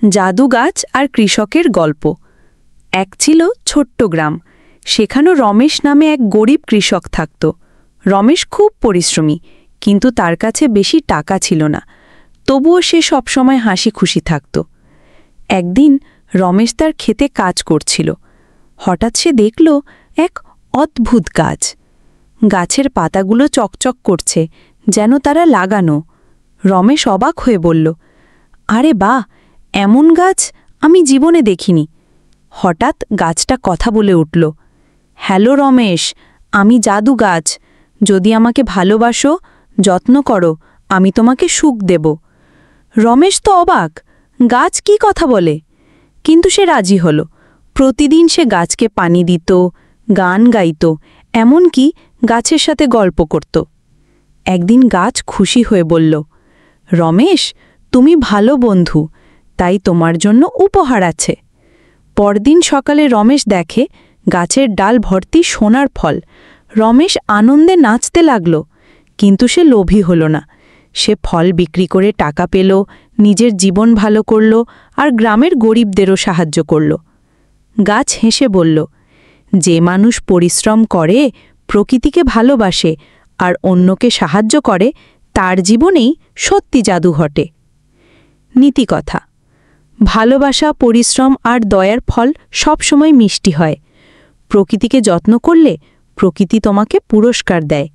জাদু গাছ আর কৃষকের গল্প। এক ছিল ছোট্ট গ্রাম। সেখানে রমেশ নামে এক গরিব কৃষক থাকত। রমেশ খুব পরিশ্রমী, কিন্তু তার কাছে বেশি টাকা ছিল না। তবুও সে সবসময় হাসি খুশি থাকত। একদিন রমেশ তার ক্ষেতে কাজ করছিল। হঠাৎ সে দেখল এক অদ্ভুত গাছ। গাছের পাতাগুলো চকচক করছে, যেন তারা লাগানো। রমেশ অবাক হয়ে বলল, আরে বাহ, এমন গাছ আমি জীবনে দেখিনি। হঠাৎ গাছটা কথা বলে উঠল, হ্যালো রমেশ, আমি জাদু গাছ। যদি আমাকে ভালোবাসো, যত্ন করো, আমি তোমাকে সুখ দেব। রমেশ তো অবাক, গাছ কি কথা বলে? কিন্তু সে রাজি হল। প্রতিদিন সে গাছকে পানি দিত, গান গাইত, এমনকি গাছের সাথে গল্প করত। একদিন গাছ খুশি হয়ে বলল, রমেশ, তুমি ভালো বন্ধু, তাই তোমার জন্য উপহার আছে। পরদিন সকালে রমেশ দেখে গাছের ডাল ভর্তি সোনার ফল। রমেশ আনন্দে নাচতে লাগল, কিন্তু সে লোভী হল না। সে ফল বিক্রি করে টাকা পেল, নিজের জীবন ভালো করল, আর গ্রামের গরিবদেরও সাহায্য করল। গাছ হেসে বলল, যে মানুষ পরিশ্রম করে, প্রকৃতিকে ভালোবাসে আর অন্যকে সাহায্য করে, তার জীবনেই সত্যি জাদু ঘটে। নীতিকথা: ভালোবাসা, পরিশ্রম আর দয়ার ফল সবসময় মিষ্টি হয়। প্রকৃতিকে যত্ন করলে প্রকৃতি তোমাকে পুরস্কার দেয়।